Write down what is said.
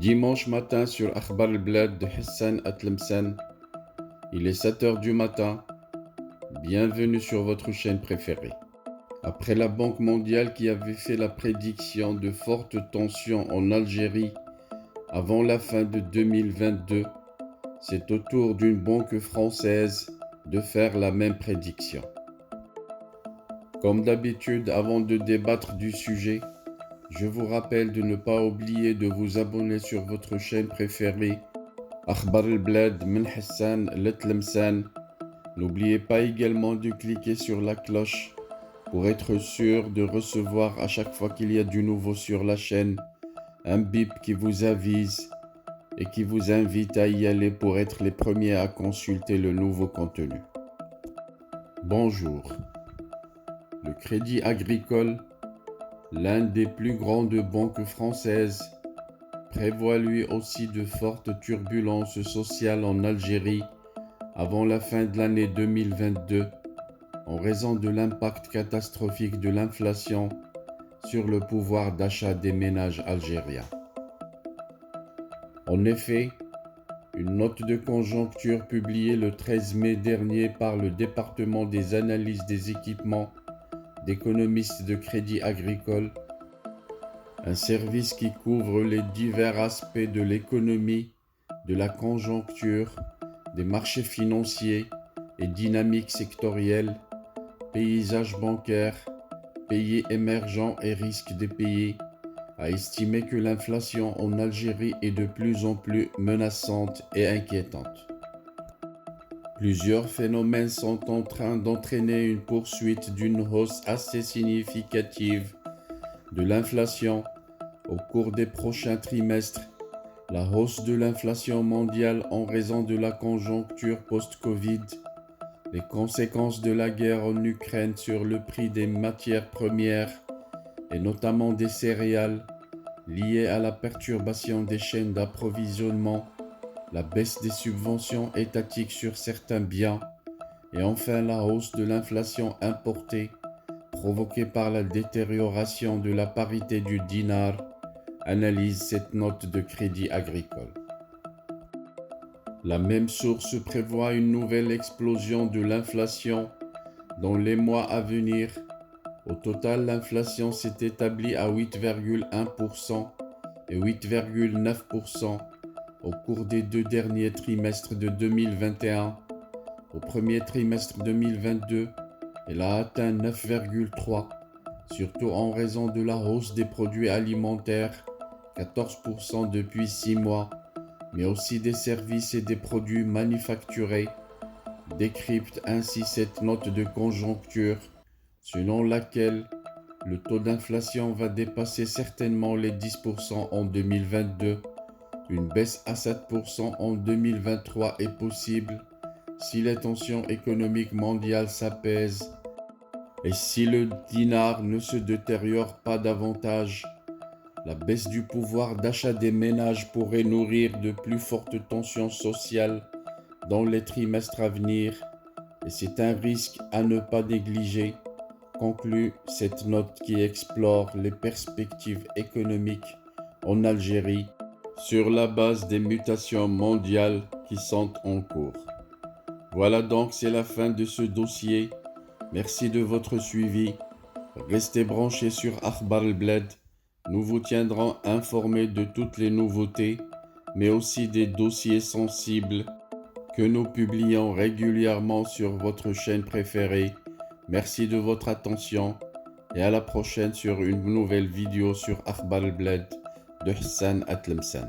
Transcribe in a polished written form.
Dimanche matin sur Akhbar al-Blad de Hassan Atlemsan. Il est 7 heures du matin. Bienvenue sur votre chaîne préférée. Après la Banque mondiale qui avait fait la prédiction de fortes tensions en Algérie avant la fin de 2022, c'est au tour d'une banque française de faire la même prédiction. Comme d'habitude, avant de débattre du sujet, je vous rappelle de ne pas oublier de vous abonner sur votre chaîne préférée, Akhbar al-Blad min Hassan Atlemsan. N'oubliez pas également de cliquer sur la cloche pour être sûr de recevoir à chaque fois qu'il y a du nouveau sur la chaîne un bip qui vous avise et qui vous invite à y aller pour être les premiers à consulter le nouveau contenu. Bonjour. Le Crédit Agricole, l'un des plus grandes banques françaises, prévoit lui aussi de fortes turbulences sociales en Algérie avant la fin de l'année 2022 en raison de l'impact catastrophique de l'inflation sur le pouvoir d'achat des ménages algériens. En effet, une note de conjoncture publiée le 13 mai dernier par le département des analyses des équipements d'économistes de Crédit Agricole, un service qui couvre les divers aspects de l'économie, de la conjoncture, des marchés financiers et dynamiques sectorielles, paysage bancaire, pays émergents et risques des pays, a estimé que l'inflation en Algérie est de plus en plus menaçante et inquiétante. Plusieurs phénomènes sont en train d'entraîner une poursuite d'une hausse assez significative de l'inflation au cours des prochains trimestres. La hausse de l'inflation mondiale en raison de la conjoncture post-Covid, les conséquences de la guerre en Ukraine sur le prix des matières premières et notamment des céréales liées à la perturbation des chaînes d'approvisionnement, la baisse des subventions étatiques sur certains biens et enfin la hausse de l'inflation importée provoquée par la détérioration de la parité du dinar, analyse cette note de Crédit Agricole. La même source prévoit une nouvelle explosion de l'inflation dans les mois à venir. Au total, l'inflation s'est établie à 8,1% et 8,9% au cours des deux derniers trimestres de 2021. Au premier trimestre 2022, elle a atteint 9,3%, surtout en raison de la hausse des produits alimentaires, 14% depuis 6 mois, mais aussi des services et des produits manufacturés, décrypte ainsi cette note de conjoncture, selon laquelle le taux d'inflation va dépasser certainement les 10% en 2022. Une baisse à 7% en 2023 est possible si les tensions économiques mondiales s'apaisent et si le dinar ne se détériore pas davantage. La baisse du pouvoir d'achat des ménages pourrait nourrir de plus fortes tensions sociales dans les trimestres à venir et c'est un risque à ne pas négliger, conclut cette note qui explore les perspectives économiques en Algérie sur la base des mutations mondiales qui sont en cours. Voilà donc, c'est la fin de ce dossier. Merci de votre suivi. Restez branchés sur Akhbar al-Blad. Nous vous tiendrons informés de toutes les nouveautés, mais aussi des dossiers sensibles que nous publions régulièrement sur votre chaîne préférée. Merci de votre attention et à la prochaine sur une nouvelle vidéo sur Akhbar al-Blad de Hassan Atlemsan.